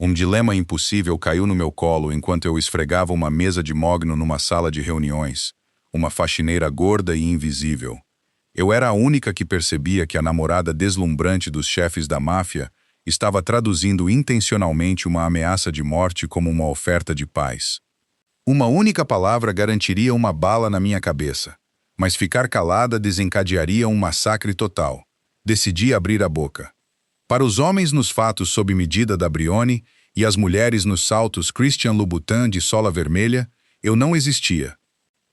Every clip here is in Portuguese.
Um dilema impossível caiu no meu colo enquanto eu esfregava uma mesa de mogno numa sala de reuniões, uma faxineira gorda e invisível. Eu era a única que percebia que a namorada deslumbrante dos chefes da máfia estava traduzindo intencionalmente uma ameaça de morte como uma oferta de paz. Uma única palavra garantiria uma bala na minha cabeça, mas ficar calada desencadearia um massacre total. Decidi abrir a boca. Para os homens nos fatos sob medida da Brioni e as mulheres nos saltos Christian Louboutin de sola vermelha, eu não existia.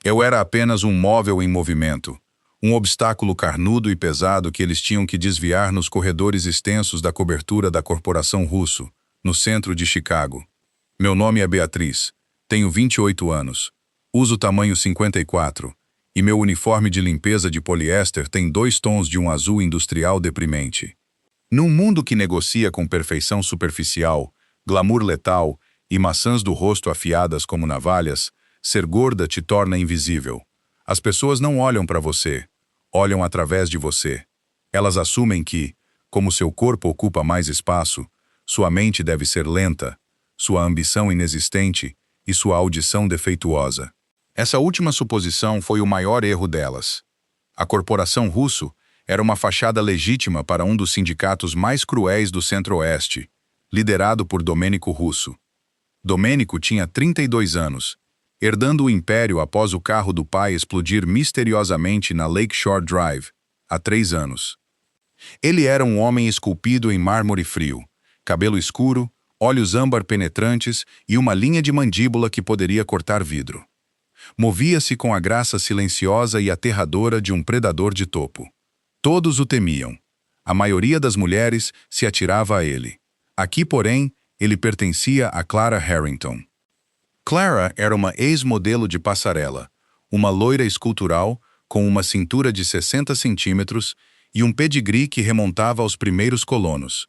Eu era apenas um móvel em movimento, um obstáculo carnudo e pesado que eles tinham que desviar nos corredores extensos da cobertura da Corporação Russo, no centro de Chicago. Meu nome é Beatriz, tenho 28 anos, uso tamanho 54, e meu uniforme de limpeza de poliéster tem 2 tons de um azul industrial deprimente. Num mundo que negocia com perfeição superficial, glamour letal e maçãs do rosto afiadas como navalhas, ser gorda te torna invisível. As pessoas não olham para você, olham através de você. Elas assumem que, como seu corpo ocupa mais espaço, sua mente deve ser lenta, sua ambição inexistente e sua audição defeituosa. Essa última suposição foi o maior erro delas. A Corporação Russo era uma fachada legítima para um dos sindicatos mais cruéis do Centro-Oeste, liderado por Domênico Russo. Domênico tinha 32 anos, herdando o império após o carro do pai explodir misteriosamente na Lakeshore Drive, há 3 anos. Ele era um homem esculpido em mármore frio, cabelo escuro, olhos âmbar penetrantes e uma linha de mandíbula que poderia cortar vidro. Movia-se com a graça silenciosa e aterradora de um predador de topo. Todos o temiam. A maioria das mulheres se atirava a ele. Aqui, porém, ele pertencia a Clara Harrington. Clara era uma ex-modelo de passarela, uma loira escultural com uma cintura de 60 centímetros e um pedigree que remontava aos primeiros colonos.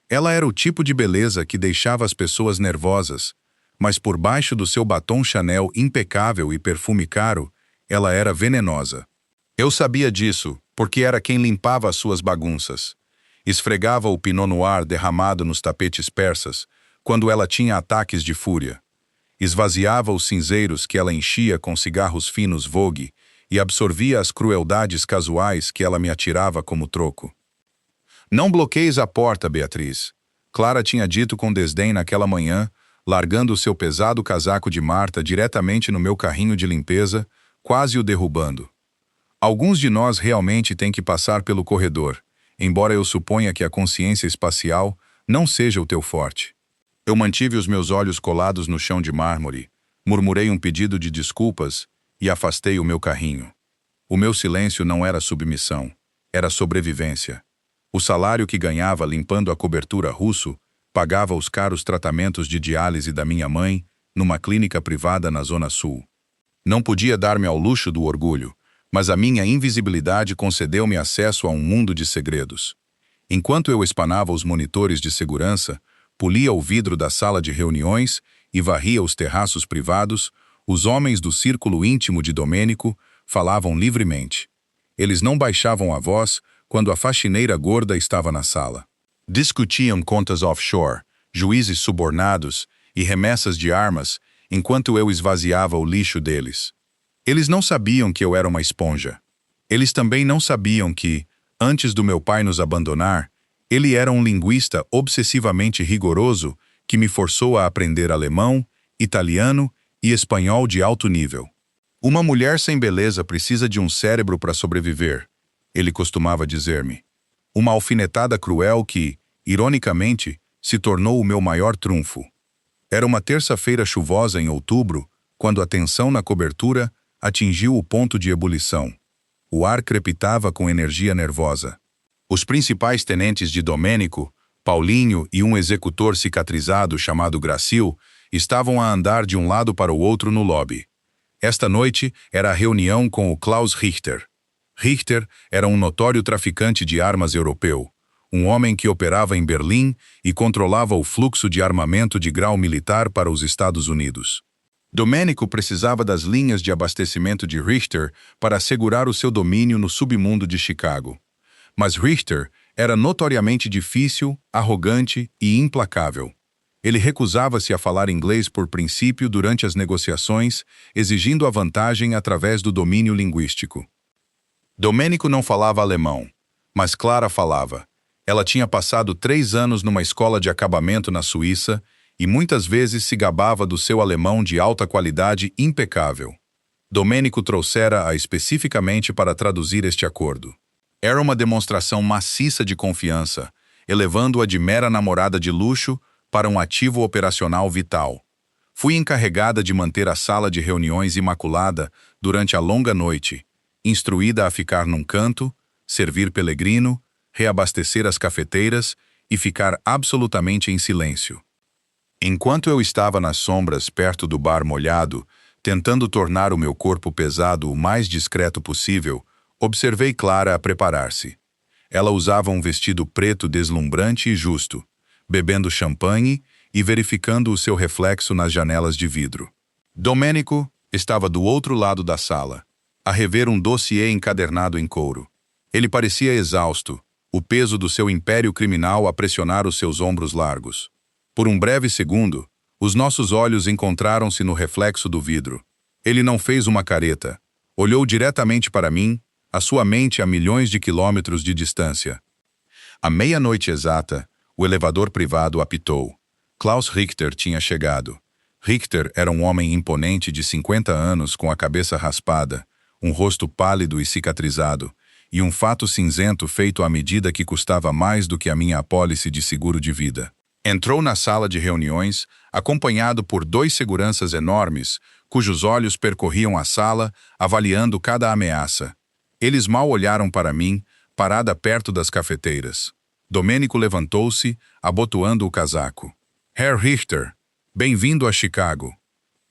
Ela era o tipo de beleza que deixava as pessoas nervosas, mas por baixo do seu batom Chanel impecável e perfume caro, ela era venenosa. Eu sabia disso, porque era quem limpava as suas bagunças. Esfregava o Pinot Noir derramado nos tapetes persas, quando ela tinha ataques de fúria. Esvaziava os cinzeiros que ela enchia com cigarros finos Vogue e absorvia as crueldades casuais que ela me atirava como troco. Não bloqueis a porta, Beatriz. Clara tinha dito com desdém naquela manhã, largando o seu pesado casaco de Marta diretamente no meu carrinho de limpeza, quase o derrubando. Alguns de nós realmente têm que passar pelo corredor, embora eu suponha que a consciência espacial não seja o teu forte. Eu mantive os meus olhos colados no chão de mármore, murmurei um pedido de desculpas e afastei o meu carrinho. O meu silêncio não era submissão, era sobrevivência. O salário que ganhava limpando a cobertura Russo pagava os caros tratamentos de diálise da minha mãe numa clínica privada na Zona Sul. Não podia dar-me ao luxo do orgulho, mas a minha invisibilidade concedeu-me acesso a um mundo de segredos. Enquanto eu espanava os monitores de segurança, polia o vidro da sala de reuniões e varria os terraços privados, os homens do círculo íntimo de Domênico falavam livremente. Eles não baixavam a voz quando a faxineira gorda estava na sala. Discutiam contas offshore, juízes subornados e remessas de armas, enquanto eu esvaziava o lixo deles. Eles não sabiam que eu era uma esponja. Eles também não sabiam que, antes do meu pai nos abandonar, ele era um linguista obsessivamente rigoroso que me forçou a aprender alemão, italiano e espanhol de alto nível. Uma mulher sem beleza precisa de um cérebro para sobreviver, ele costumava dizer-me. Uma alfinetada cruel que, ironicamente, se tornou o meu maior trunfo. Era uma terça-feira chuvosa em outubro, quando a tensão na cobertura atingiu o ponto de ebulição. O ar crepitava com energia nervosa. Os principais tenentes de Domênico, Paulinho e um executor cicatrizado chamado Gracil, estavam a andar de um lado para o outro no lobby. Esta noite era a reunião com o Klaus Richter. Richter era um notório traficante de armas europeu, um homem que operava em Berlim e controlava o fluxo de armamento de grau militar para os Estados Unidos. Domênico precisava das linhas de abastecimento de Richter para assegurar o seu domínio no submundo de Chicago. Mas Richter era notoriamente difícil, arrogante e implacável. Ele recusava-se a falar inglês por princípio durante as negociações, exigindo a vantagem através do domínio linguístico. Domênico não falava alemão, mas Clara falava. Ela tinha passado 3 anos numa escola de acabamento na Suíça e muitas vezes se gabava do seu alemão de alta qualidade impecável. Domênico trouxera-a especificamente para traduzir este acordo. Era uma demonstração maciça de confiança, elevando-a de mera namorada de luxo para um ativo operacional vital. Fui encarregada de manter a sala de reuniões imaculada durante a longa noite, instruída a ficar num canto, servir Pellegrino, reabastecer as cafeteiras e ficar absolutamente em silêncio. Enquanto eu estava nas sombras perto do bar molhado, tentando tornar o meu corpo pesado o mais discreto possível, observei Clara a preparar-se. Ela usava um vestido preto deslumbrante e justo, bebendo champanhe e verificando o seu reflexo nas janelas de vidro. Domênico estava do outro lado da sala, a rever um dossiê encadernado em couro. Ele parecia exausto, o peso do seu império criminal a pressionar os seus ombros largos. Por um breve segundo, os nossos olhos encontraram-se no reflexo do vidro. Ele não fez uma careta. Olhou diretamente para mim, a sua mente a milhões de quilômetros de distância. À meia-noite exata, o elevador privado apitou. Klaus Richter tinha chegado. Richter era um homem imponente de 50 anos com a cabeça raspada, um rosto pálido e cicatrizado, e um fato cinzento feito à medida que custava mais do que a minha apólice de seguro de vida. Entrou na sala de reuniões, acompanhado por 2 seguranças enormes, cujos olhos percorriam a sala, avaliando cada ameaça. Eles mal olharam para mim, parada perto das cafeteiras. Domênico levantou-se, abotoando o casaco. Herr Richter, bem-vindo a Chicago.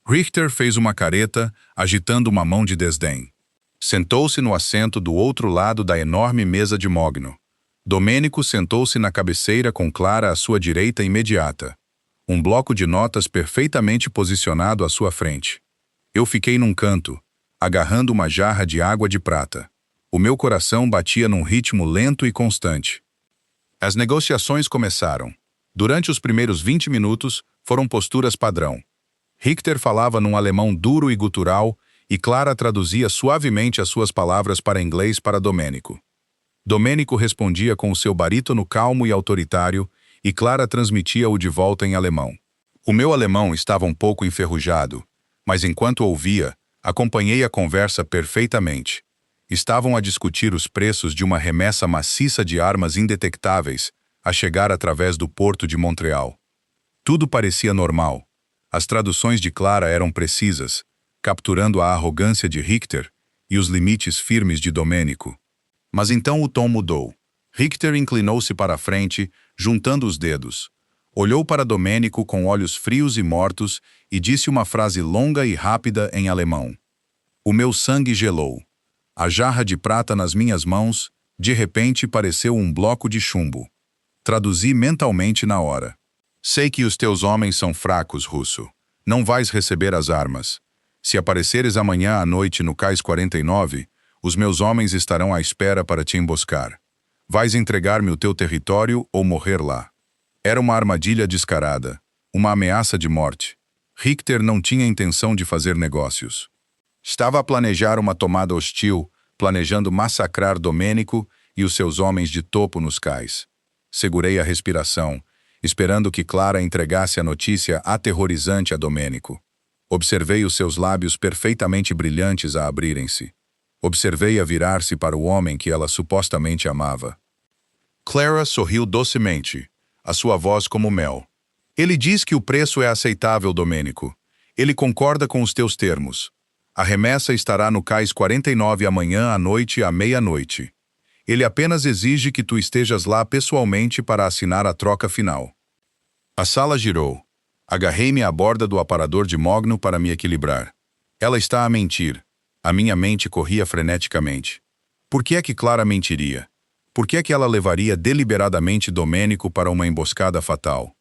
Richter fez uma careta, agitando uma mão de desdém. Sentou-se no assento do outro lado da enorme mesa de mogno. Domênico sentou-se na cabeceira com Clara à sua direita imediata. Um bloco de notas perfeitamente posicionado à sua frente. Eu fiquei num canto, agarrando uma jarra de água de prata. O meu coração batia num ritmo lento e constante. As negociações começaram. Durante os primeiros 20 minutos, foram posturas padrão. Richter falava num alemão duro e gutural, e Clara traduzia suavemente as suas palavras para inglês para Domênico. Domênico respondia com o seu barítono calmo e autoritário, e Clara transmitia-o de volta em alemão. O meu alemão estava um pouco enferrujado, mas enquanto ouvia, acompanhei a conversa perfeitamente. Estavam a discutir os preços de uma remessa maciça de armas indetectáveis a chegar através do porto de Montreal. Tudo parecia normal. As traduções de Clara eram precisas, capturando a arrogância de Richter e os limites firmes de Domênico. Mas então o tom mudou. Richter inclinou-se para a frente, juntando os dedos. Olhou para Domênico com olhos frios e mortos e disse uma frase longa e rápida em alemão. O meu sangue gelou. A jarra de prata nas minhas mãos, de repente, pareceu um bloco de chumbo. Traduzi mentalmente na hora. Sei que os teus homens são fracos, russo. Não vais receber as armas. Se apareceres amanhã à noite no Cais 49, os meus homens estarão à espera para te emboscar. Vais entregar-me o teu território ou morrer lá. Era uma armadilha descarada, uma ameaça de morte. Richter não tinha intenção de fazer negócios. Estava a planejar uma tomada hostil, planejando massacrar Domênico e os seus homens de topo nos cais. Segurei a respiração, esperando que Clara entregasse a notícia aterrorizante a Domênico. Observei os seus lábios perfeitamente brilhantes a abrirem-se. Observei-a virar-se para o homem que ela supostamente amava. Clara sorriu docemente, a sua voz como mel. Ele diz que o preço é aceitável, Domênico. Ele concorda com os teus termos. A remessa estará no Cais 49 amanhã à noite à meia-noite. Ele apenas exige que tu estejas lá pessoalmente para assinar a troca final. A sala girou. Agarrei-me à borda do aparador de mogno para me equilibrar. Ela está a mentir. A minha mente corria freneticamente. Por que é que Clara mentiria? Por que é que ela levaria deliberadamente Domênico para uma emboscada fatal?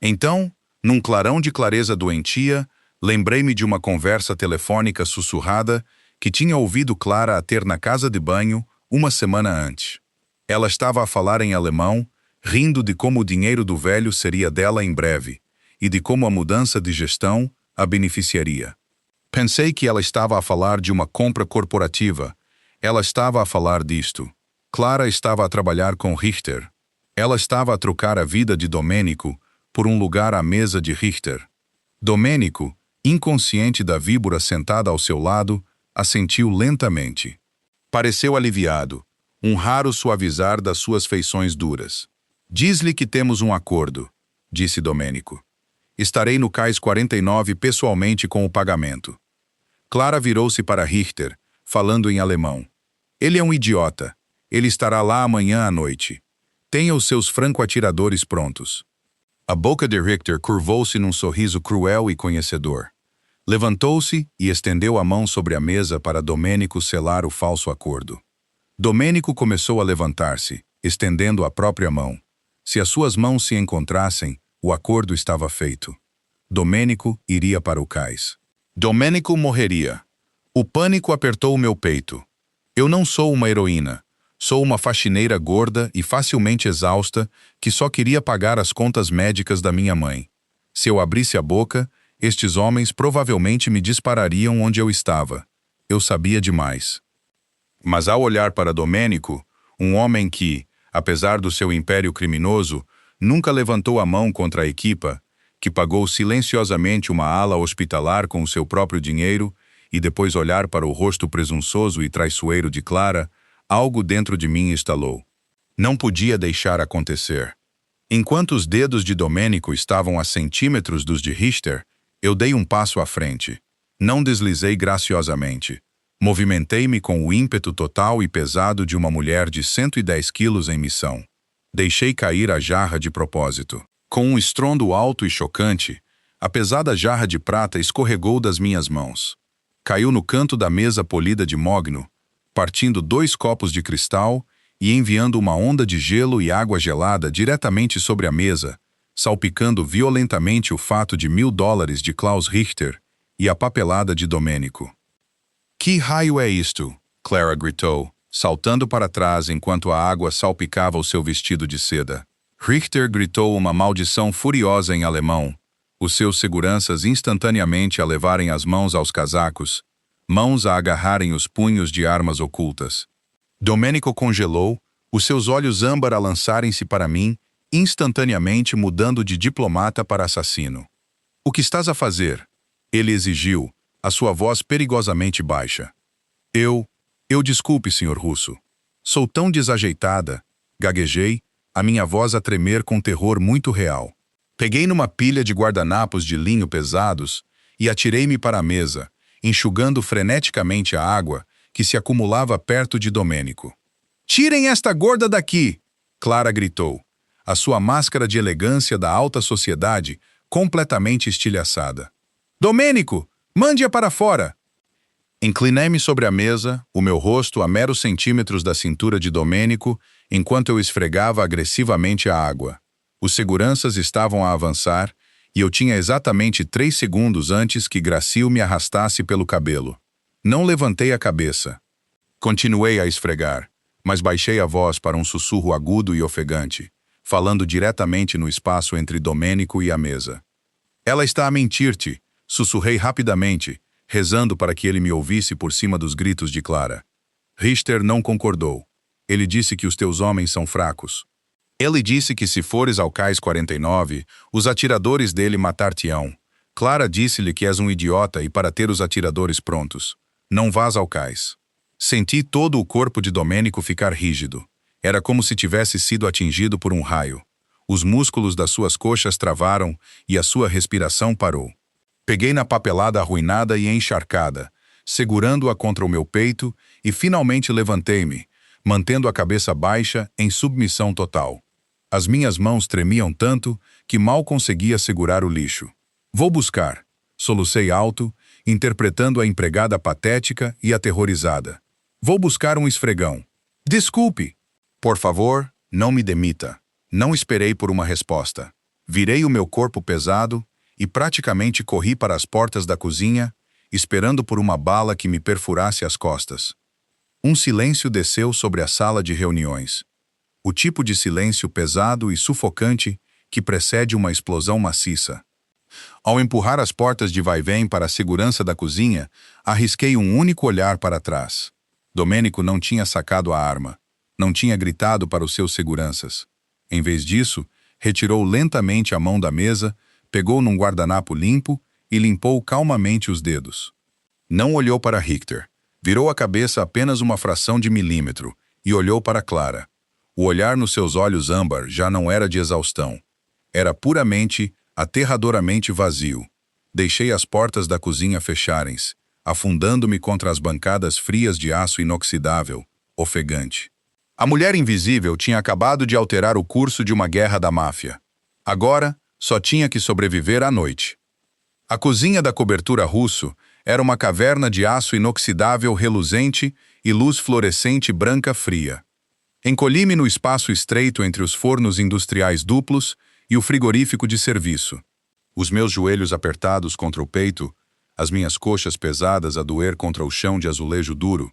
Então, num clarão de clareza doentia, lembrei-me de uma conversa telefônica sussurrada que tinha ouvido Clara a ter na casa de banho uma semana antes. Ela estava a falar em alemão, rindo de como o dinheiro do velho seria dela em breve e de como a mudança de gestão a beneficiaria. Pensei que ela estava a falar de uma compra corporativa. Ela estava a falar disto. Clara estava a trabalhar com Richter. Ela estava a trocar a vida de Domênico por um lugar à mesa de Richter. Domênico, inconsciente da víbora sentada ao seu lado, assentiu lentamente. Pareceu aliviado, um raro suavizar das suas feições duras. Diz-lhe que temos um acordo, disse Domênico. Estarei no cais 49 pessoalmente com o pagamento. Clara virou-se para Richter, falando em alemão. Ele é um idiota. Ele estará lá amanhã à noite. Tenha os seus franco-atiradores prontos. A boca de Richter curvou-se num sorriso cruel e conhecedor. Levantou-se e estendeu a mão sobre a mesa para Domênico selar o falso acordo. Domênico começou a levantar-se, estendendo a própria mão. Se as suas mãos se encontrassem, o acordo estava feito. Domênico iria para o cais. Domênico morreria. O pânico apertou o meu peito. Eu não sou uma heroína. Sou uma faxineira gorda e facilmente exausta que só queria pagar as contas médicas da minha mãe. Se eu abrisse a boca, estes homens provavelmente me disparariam onde eu estava. Eu sabia demais. Mas ao olhar para Domênico, um homem que, apesar do seu império criminoso, nunca levantou a mão contra a equipa, que pagou silenciosamente uma ala hospitalar com o seu próprio dinheiro, e depois olhar para o rosto presunçoso e traiçoeiro de Clara, algo dentro de mim estalou. Não podia deixar acontecer. Enquanto os dedos de Domênico estavam a centímetros dos de Richter, eu dei um passo à frente. Não deslizei graciosamente. Movimentei-me com o ímpeto total e pesado de uma mulher de 110 quilos em missão. Deixei cair a jarra de propósito. Com um estrondo alto e chocante, a pesada jarra de prata escorregou das minhas mãos. Caiu no canto da mesa polida de mogno, partindo 2 copos de cristal e enviando uma onda de gelo e água gelada diretamente sobre a mesa, salpicando violentamente o fato de $1000 de Klaus Richter e a papelada de Domênico. Que raio é isto? Clara gritou, saltando para trás enquanto a água salpicava o seu vestido de seda. Richter gritou uma maldição furiosa em alemão, os seus seguranças instantaneamente a levarem as mãos aos casacos, mãos a agarrarem os punhos de armas ocultas. Domênico congelou, os seus olhos âmbar a lançarem-se para mim, instantaneamente mudando de diplomata para assassino. O que estás a fazer? Ele exigiu, a sua voz perigosamente baixa. Eu desculpe, senhor russo. Sou tão desajeitada, gaguejei, a minha voz a tremer com terror muito real. Peguei numa pilha de guardanapos de linho pesados e atirei-me para a mesa, enxugando freneticamente a água que se acumulava perto de Domênico. Tirem esta gorda daqui! Clara gritou, a sua máscara de elegância da alta sociedade completamente estilhaçada. Domênico! Mande-a para fora! Inclinei-me sobre a mesa, o meu rosto a meros centímetros da cintura de Domênico, enquanto eu esfregava agressivamente a água. Os seguranças estavam a avançar, e eu tinha exatamente 3 segundos antes que Gracil me arrastasse pelo cabelo. Não levantei a cabeça. Continuei a esfregar, mas baixei a voz para um sussurro agudo e ofegante, falando diretamente no espaço entre Domênico e a mesa. Ela está a mentir-te, sussurrei rapidamente, rezando para que ele me ouvisse por cima dos gritos de Clara. Richter não concordou. Ele disse que os teus homens são fracos. Ele disse que se fores ao cais 49, os atiradores dele matar-te-ão. Clara disse-lhe que és um idiota e para ter os atiradores prontos. Não vás ao cais. Senti todo o corpo de Domênico ficar rígido. Era como se tivesse sido atingido por um raio. Os músculos das suas coxas travaram e a sua respiração parou. Peguei na papelada arruinada e encharcada, segurando-a contra o meu peito e finalmente levantei-me, mantendo a cabeça baixa em submissão total. As minhas mãos tremiam tanto que mal conseguia segurar o lixo. Vou buscar, solucei alto, interpretando a empregada patética e aterrorizada. Vou buscar um esfregão. Desculpe! Por favor, não me demita. Não esperei por uma resposta. Virei o meu corpo pesado e praticamente corri para as portas da cozinha, esperando por uma bala que me perfurasse as costas. Um silêncio desceu sobre a sala de reuniões. O tipo de silêncio pesado e sufocante que precede uma explosão maciça. Ao empurrar as portas de vai-vem para a segurança da cozinha, arrisquei um único olhar para trás. Domênico não tinha sacado a arma. Não tinha gritado para os seus seguranças. Em vez disso, retirou lentamente a mão da mesa, pegou num guardanapo limpo e limpou calmamente os dedos. Não olhou para Richter. Virou a cabeça apenas uma fração de milímetro e olhou para Clara. O olhar nos seus olhos âmbar já não era de exaustão. Era puramente, aterradoramente vazio. Deixei as portas da cozinha fecharem-se, afundando-me contra as bancadas frias de aço inoxidável, ofegante. A mulher invisível tinha acabado de alterar o curso de uma guerra da máfia. Agora, só tinha que sobreviver à noite. A cozinha da cobertura russo era uma caverna de aço inoxidável reluzente e luz fluorescente branca fria. Encolhi-me no espaço estreito entre os fornos industriais duplos e o frigorífico de serviço. Os meus joelhos apertados contra o peito, as minhas coxas pesadas a doer contra o chão de azulejo duro.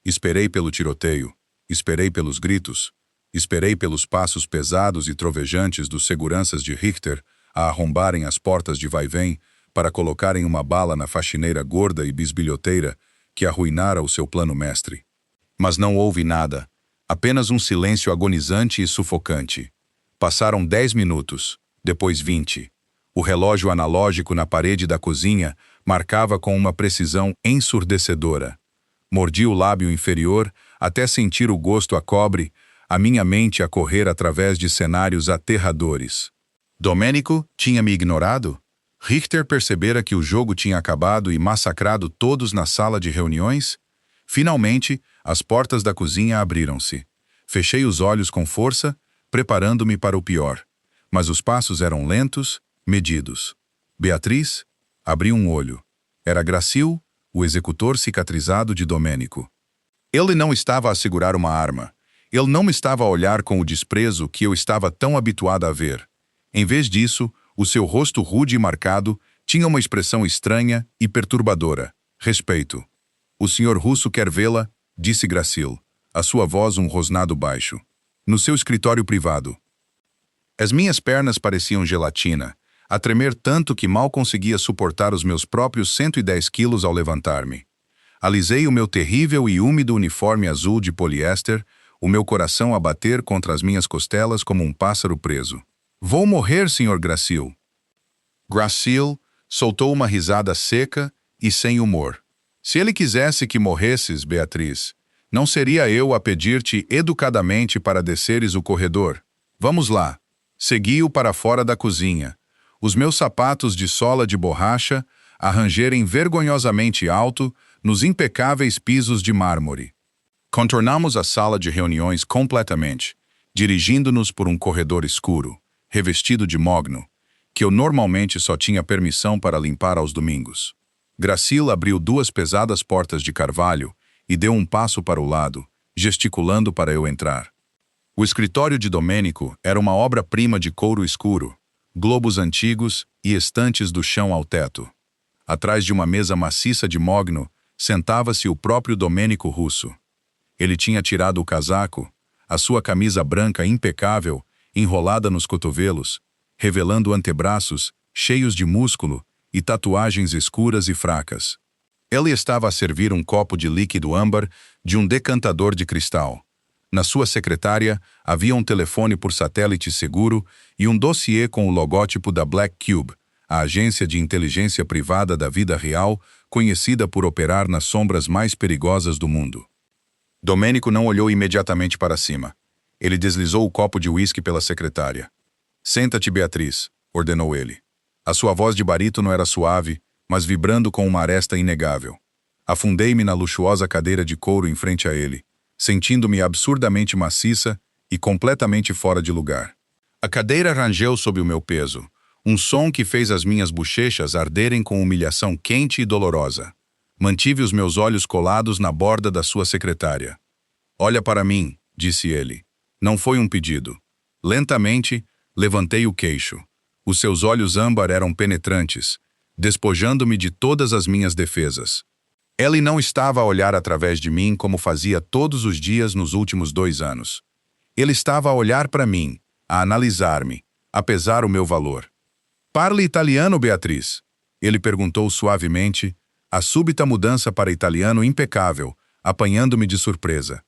Esperei pelo tiroteio, esperei pelos gritos, esperei pelos passos pesados e trovejantes dos seguranças de Richter a arrombarem as portas de vai-vem para colocarem uma bala na faxineira gorda e bisbilhoteira que arruinara o seu plano mestre. Mas não houve nada, apenas um silêncio agonizante e sufocante. Passaram 10 minutos, depois 20. O relógio analógico na parede da cozinha marcava com uma precisão ensurdecedora. Mordi o lábio inferior até sentir o gosto a cobre, a minha mente a correr através de cenários aterradores. Domênico tinha me ignorado? Richter percebera que o jogo tinha acabado e massacrado todos na sala de reuniões? Finalmente, as portas da cozinha abriram-se. Fechei os olhos com força, preparando-me para o pior. Mas os passos eram lentos, medidos. Beatriz? Abri um olho. Era Gracil, o executor cicatrizado de Domênico. Ele não estava a segurar uma arma. Ele não me estava a olhar com o desprezo que eu estava tão habituado a ver. Em vez disso, o seu rosto rude e marcado tinha uma expressão estranha e perturbadora. Respeito. O senhor russo quer vê-la, disse Gracil, a sua voz um rosnado baixo. No seu escritório privado. As minhas pernas pareciam gelatina, a tremer tanto que mal conseguia suportar os meus próprios 110 quilos ao levantar-me. Alisei o meu terrível e úmido uniforme azul de poliéster, o meu coração a bater contra as minhas costelas como um pássaro preso. Vou morrer, Sr. Gracil. Gracil soltou uma risada seca e sem humor. Se ele quisesse que morresses, Beatriz, não seria eu a pedir-te educadamente para desceres o corredor. Vamos lá. Segui-o para fora da cozinha. Os meus sapatos de sola de borracha a rangerem vergonhosamente alto nos impecáveis pisos de mármore. Contornamos a sala de reuniões completamente, dirigindo-nos por um corredor escuro, revestido de mogno, que eu normalmente só tinha permissão para limpar aos domingos. Gracil abriu 2 pesadas portas de carvalho e deu um passo para o lado, gesticulando para eu entrar. O escritório de Domênico era uma obra-prima de couro escuro, globos antigos e estantes do chão ao teto. Atrás de uma mesa maciça de mogno, sentava-se o próprio Domênico russo. Ele tinha tirado o casaco, a sua camisa branca impecável, enrolada nos cotovelos, revelando antebraços cheios de músculo e tatuagens escuras e fracas. Ele estava a servir um copo de líquido âmbar de um decantador de cristal. Na sua secretária havia um telefone por satélite seguro e um dossiê com o logótipo da Black Cube, a agência de inteligência privada da vida real, conhecida por operar nas sombras mais perigosas do mundo. Domênico não olhou imediatamente para cima. Ele deslizou o copo de uísque pela secretária. Senta-te, Beatriz, ordenou ele. A sua voz de barítono era suave, mas vibrando com uma aresta inegável. Afundei-me na luxuosa cadeira de couro em frente a ele, sentindo-me absurdamente maciça e completamente fora de lugar. A cadeira rangeu sob o meu peso, um som que fez as minhas bochechas arderem com humilhação quente e dolorosa. Mantive os meus olhos colados na borda da sua secretária. Olha para mim, disse ele. Não foi um pedido. Lentamente, levantei o queixo. Os seus olhos âmbar eram penetrantes, despojando-me de todas as minhas defesas. Ele não estava a olhar através de mim como fazia todos os dias nos últimos 2 anos. Ele estava a olhar para mim, a analisar-me, a pesar o meu valor. Parle italiano, Beatriz? Ele perguntou suavemente, a súbita mudança para italiano impecável, apanhando-me de surpresa.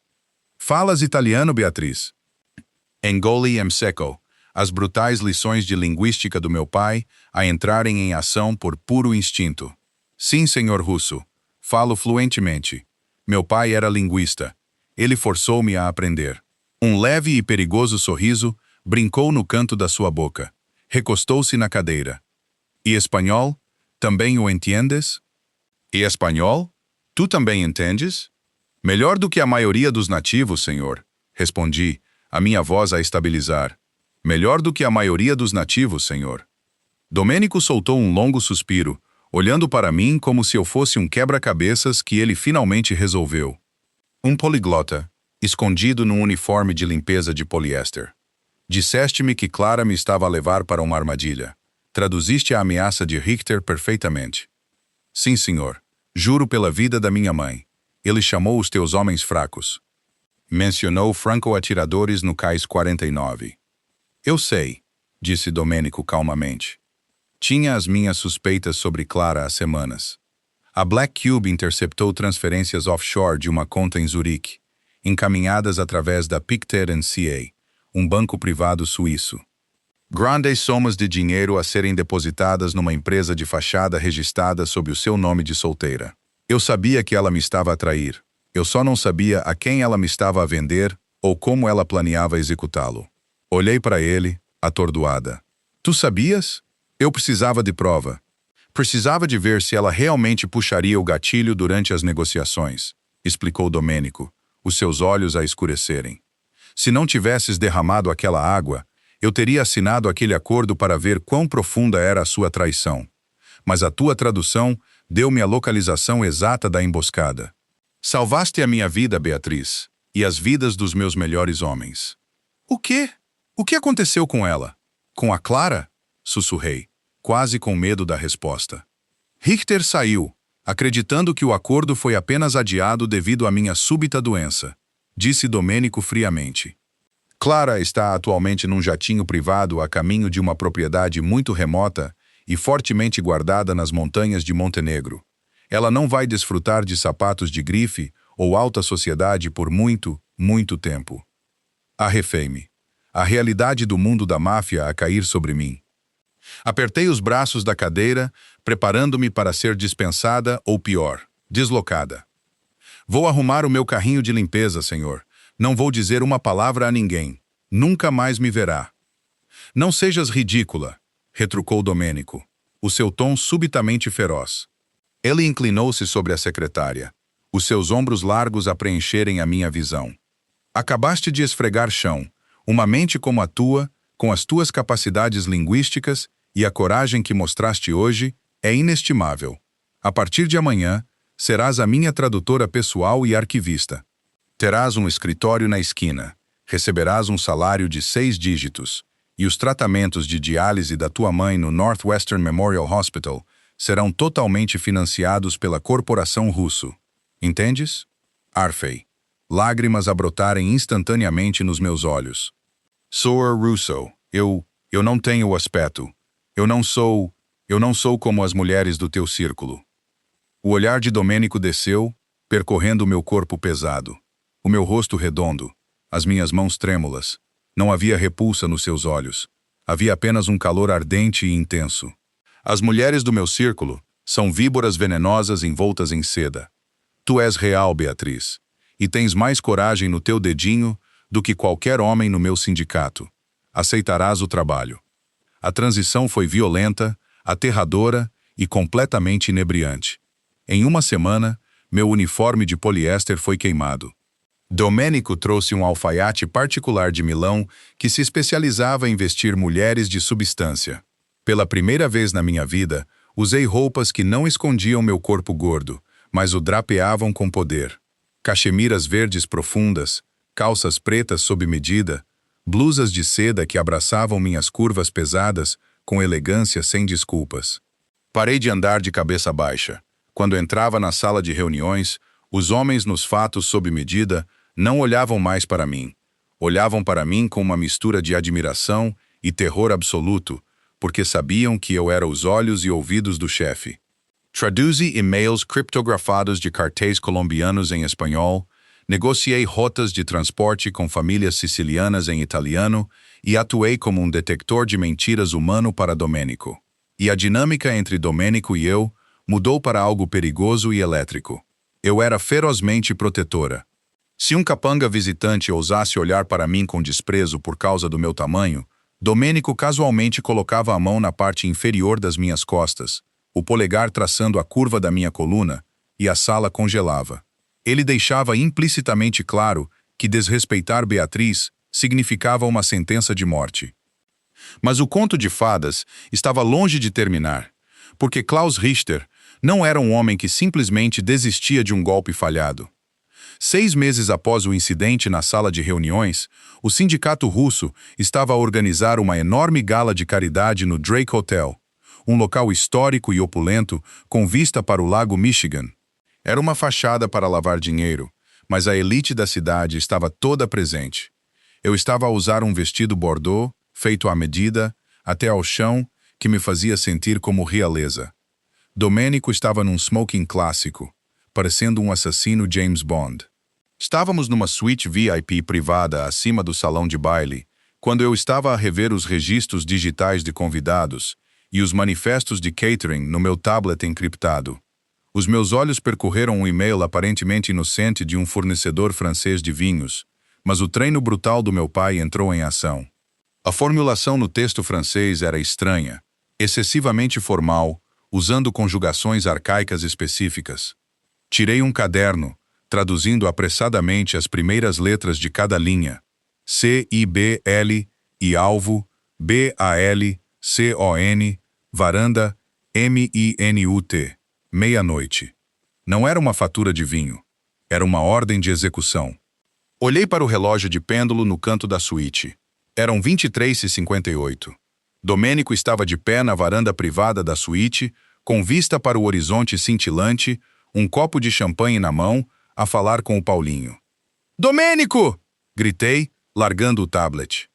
Falas italiano, Beatriz? Engoli em seco, as brutais lições de linguística do meu pai a entrarem em ação por puro instinto. Sim, senhor russo. Falo fluentemente. Meu pai era linguista. Ele forçou-me a aprender. Um leve e perigoso sorriso brincou no canto da sua boca. Recostou-se na cadeira. E espanhol? Também o entiendes? E espanhol? Tu também entendes? Melhor do que a maioria dos nativos, senhor, respondi, a minha voz a estabilizar. Melhor do que a maioria dos nativos, senhor. Domênico soltou um longo suspiro, olhando para mim como se eu fosse um quebra-cabeças que ele finalmente resolveu. Um poliglota, escondido num uniforme de limpeza de poliéster. Disseste-me que Clara me estava a levar para uma armadilha. Traduziste a ameaça de Richter perfeitamente. Sim, senhor. Juro pela vida da minha mãe. Ele chamou os teus homens fracos. Mencionou franco-atiradores no cais 49. Eu sei, disse Domênico calmamente. Tinha as minhas suspeitas sobre Clara há semanas. A Black Cube interceptou transferências offshore de uma conta em Zurique, encaminhadas através da Pictet &Ca, um banco privado suíço. Grandes somas de dinheiro a serem depositadas numa empresa de fachada registrada sob o seu nome de solteira. Eu sabia que ela me estava a trair. Eu só não sabia a quem ela me estava a vender ou como ela planeava executá-lo. Olhei para ele, atordoada. Tu sabias? Eu precisava de prova. Precisava de ver se ela realmente puxaria o gatilho durante as negociações, explicou Domênico, os seus olhos a escurecerem. Se não tivesses derramado aquela água, eu teria assinado aquele acordo para ver quão profunda era a sua traição. Mas a tua tradução deu-me a localização exata da emboscada. Salvaste a minha vida, Beatriz, e as vidas dos meus melhores homens. O quê? O que aconteceu com ela? Com a Clara? Sussurrei, quase com medo da resposta. Richter saiu, acreditando que o acordo foi apenas adiado devido à minha súbita doença, disse Domênico friamente. Clara está atualmente num jatinho privado a caminho de uma propriedade muito remota e fortemente guardada nas montanhas de Montenegro. Ela não vai desfrutar de sapatos de grife ou alta sociedade por muito, muito tempo. Arrefei-me. A realidade do mundo da máfia a cair sobre mim. Apertei os braços da cadeira, preparando-me para ser dispensada ou pior, deslocada. Vou arrumar o meu carrinho de limpeza, senhor. Não vou dizer uma palavra a ninguém. Nunca mais me verá. Não sejas ridícula, retrucou Domênico, o seu tom subitamente feroz. Ele inclinou-se sobre a secretária, os seus ombros largos a preencherem a minha visão. Acabaste de esfregar chão. Uma mente como a tua, com as tuas capacidades linguísticas e a coragem que mostraste hoje, é inestimável. A partir de amanhã, serás a minha tradutora pessoal e arquivista. Terás um escritório na esquina, receberás um salário de 6 dígitos, e os tratamentos de diálise da tua mãe no Northwestern Memorial Hospital serão totalmente financiados pela corporação russo. Entendes? Arfei. Lágrimas a brotarem instantaneamente nos meus olhos. Sr. Russo, eu não tenho o aspecto. Eu não sou como as mulheres do teu círculo. O olhar de Domênico desceu, percorrendo o meu corpo pesado. O meu rosto redondo, as minhas mãos trêmulas. Não havia repulsa nos seus olhos. Havia apenas um calor ardente e intenso. As mulheres do meu círculo são víboras venenosas envoltas em seda. Tu és real, Beatriz, e tens mais coragem no teu dedinho do que qualquer homem no meu sindicato. Aceitarás o trabalho. A transição foi violenta, aterradora e completamente inebriante. Em uma semana, meu uniforme de poliéster foi queimado. Domênico trouxe um alfaiate particular de Milão que se especializava em vestir mulheres de substância. Pela primeira vez na minha vida, usei roupas que não escondiam meu corpo gordo, mas o drapeavam com poder. Cachemiras verdes profundas, calças pretas sob medida, blusas de seda que abraçavam minhas curvas pesadas com elegância sem desculpas. Parei de andar de cabeça baixa. Quando entrava na sala de reuniões, os homens nos fatos sob medida não olhavam mais para mim. Olhavam para mim com uma mistura de admiração e terror absoluto, porque sabiam que eu era os olhos e ouvidos do chefe. Traduzi e-mails criptografados de cartéis colombianos em espanhol, negociei rotas de transporte com famílias sicilianas em italiano e atuei como um detector de mentiras humano para Domênico. E a dinâmica entre Domênico e eu mudou para algo perigoso e elétrico. Eu era ferozmente protetora. Se um capanga visitante ousasse olhar para mim com desprezo por causa do meu tamanho, Domênico casualmente colocava a mão na parte inferior das minhas costas, o polegar traçando a curva da minha coluna, e a sala congelava. Ele deixava implicitamente claro que desrespeitar Beatriz significava uma sentença de morte. Mas o conto de fadas estava longe de terminar, porque Klaus Richter não era um homem que simplesmente desistia de um golpe falhado. 6 meses após o incidente na sala de reuniões, o sindicato russo estava a organizar uma enorme gala de caridade no Drake Hotel, um local histórico e opulento com vista para o lago Michigan. Era uma fachada para lavar dinheiro, mas a elite da cidade estava toda presente. Eu estava a usar um vestido bordô, feito à medida, até ao chão, que me fazia sentir como realeza. Domênico estava num smoking clássico, parecendo um assassino James Bond. Estávamos numa suíte VIP privada acima do salão de baile, quando eu estava a rever os registros digitais de convidados e os manifestos de catering no meu tablet encriptado. Os meus olhos percorreram um e-mail aparentemente inocente de um fornecedor francês de vinhos, mas o treino brutal do meu pai entrou em ação. A formulação no texto francês era estranha, excessivamente formal, usando conjugações arcaicas específicas. Tirei um caderno, traduzindo apressadamente as primeiras letras de cada linha. C-I-B-L, e alvo, B-A-L-C-O-N, varanda, M-I-N-U-T, meia-noite. Não era uma fatura de vinho. Era uma ordem de execução. Olhei para o relógio de pêndulo no canto da suíte. Eram 23h58. Domênico estava de pé na varanda privada da suíte, com vista para o horizonte cintilante, um copo de champanhe na mão, a falar com o Paulinho. «Domênico!» gritei, largando o tablet.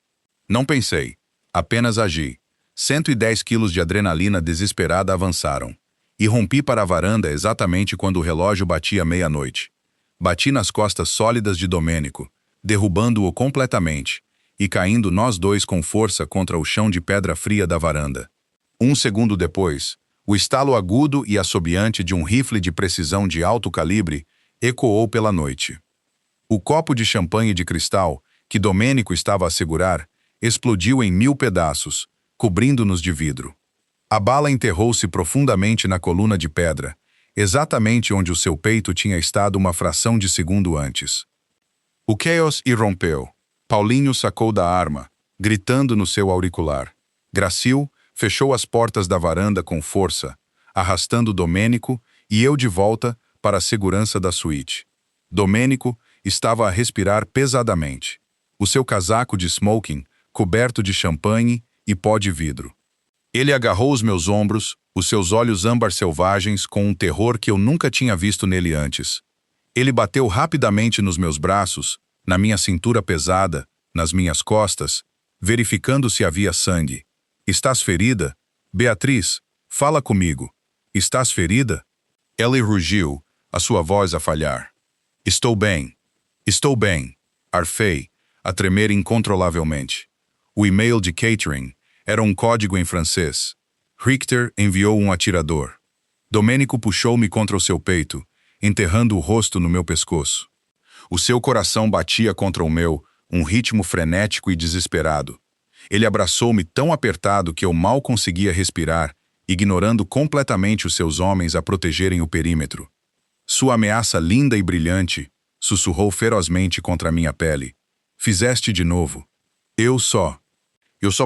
Não pensei, apenas agi. 110 quilos de adrenalina desesperada avançaram. E rompi para a varanda exatamente quando o relógio batia meia-noite. Bati nas costas sólidas de Domênico, derrubando-o completamente, e caindo nós dois com força contra o chão de pedra fria da varanda. 1 segundo depois, o estalo agudo e assobiante de um rifle de precisão de alto calibre ecoou pela noite. O copo de champanhe de cristal, que Domênico estava a segurar, explodiu em 1000 pedaços, cobrindo-nos de vidro. A bala enterrou-se profundamente na coluna de pedra, exatamente onde o seu peito tinha estado uma fração de segundo antes. O chaos irrompeu. Paulinho sacou da arma, gritando no seu auricular. Gracil fechou as portas da varanda com força, arrastando Domênico e eu de volta para a segurança da suíte. Domênico estava a respirar pesadamente. O seu casaco de smoking, coberto de champanhe e pó de vidro. Ele agarrou os meus ombros, os seus olhos âmbar selvagens com um terror que eu nunca tinha visto nele antes. Ele bateu rapidamente nos meus braços, na minha cintura pesada, nas minhas costas, verificando se havia sangue. Estás ferida? Beatriz, fala comigo. Estás ferida? Ela rugiu, a sua voz a falhar. Estou bem. Estou bem. Arfei, a tremer incontrolavelmente. O e-mail de catering era um código em francês. Richter enviou um atirador. Domênico puxou-me contra o seu peito, enterrando o rosto no meu pescoço. O seu coração batia contra o meu, um ritmo frenético e desesperado. Ele abraçou-me tão apertado que eu mal conseguia respirar, ignorando completamente os seus homens a protegerem o perímetro. Sua ameaça linda e brilhante sussurrou ferozmente contra minha pele. Fizeste de novo. Eu só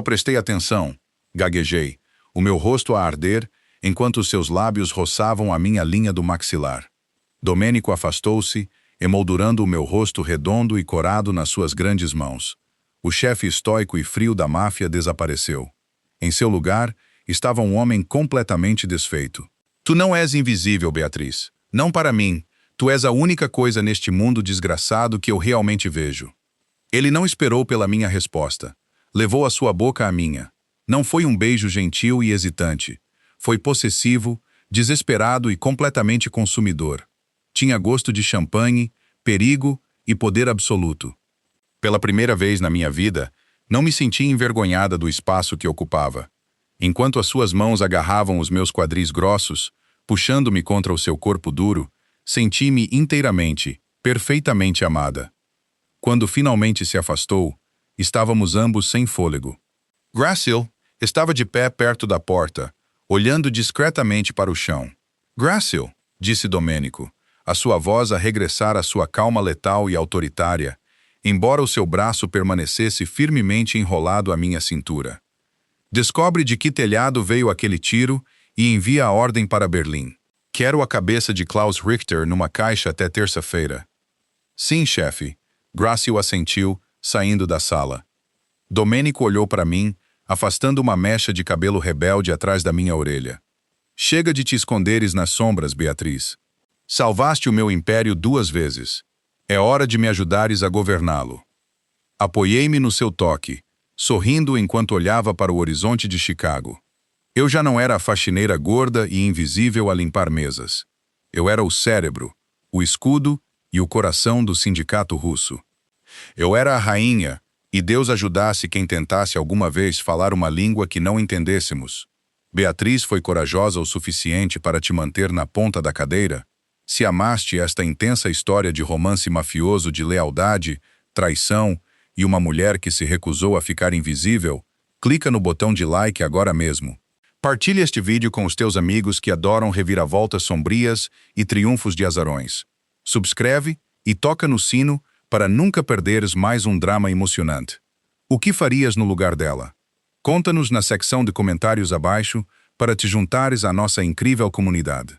prestei atenção, gaguejei, o meu rosto a arder, enquanto os seus lábios roçavam a minha linha do maxilar. Domênico afastou-se, emoldurando o meu rosto redondo e corado nas suas grandes mãos. O chefe estoico e frio da máfia desapareceu. Em seu lugar, estava um homem completamente desfeito. Tu não és invisível, Beatriz. Não para mim. Tu és a única coisa neste mundo desgraçado que eu realmente vejo. Ele não esperou pela minha resposta. Levou a sua boca à minha. Não foi um beijo gentil e hesitante. Foi possessivo, desesperado e completamente consumidor. Tinha gosto de champanhe, perigo e poder absoluto. Pela primeira vez na minha vida, não me senti envergonhada do espaço que ocupava. Enquanto as suas mãos agarravam os meus quadris grossos, puxando-me contra o seu corpo duro, senti-me inteiramente, perfeitamente amada. Quando finalmente se afastou, estávamos ambos sem fôlego. Graciela estava de pé perto da porta, olhando discretamente para o chão. Graciela, disse Domênico, a sua voz a regressar à sua calma letal e autoritária, embora o seu braço permanecesse firmemente enrolado à minha cintura. Descobre de que telhado veio aquele tiro e envia a ordem para Berlim. Quero a cabeça de Klaus Richter numa caixa até terça-feira. Sim, chefe. Graciela assentiu, saindo da sala. Domênico olhou para mim, afastando uma mecha de cabelo rebelde atrás da minha orelha. Chega de te esconderes nas sombras, Beatriz. Salvaste o meu império 2 vezes. É hora de me ajudares a governá-lo. Apoiei-me no seu toque, sorrindo enquanto olhava para o horizonte de Chicago. Eu já não era a faxineira gorda e invisível a limpar mesas. Eu era o cérebro, o escudo e o coração do sindicato russo. Eu era a rainha, e Deus ajudasse quem tentasse alguma vez falar uma língua que não entendêssemos. Beatriz foi corajosa o suficiente para te manter na ponta da cadeira? Se amaste esta intensa história de romance mafioso de lealdade, traição e uma mulher que se recusou a ficar invisível, clica no botão de like agora mesmo. Partilhe este vídeo com os teus amigos que adoram reviravoltas sombrias e triunfos de azarões. Subscreve e toca no sino para nunca perderes mais um drama emocionante. O que farias no lugar dela? Conta-nos na secção de comentários abaixo para te juntares à nossa incrível comunidade.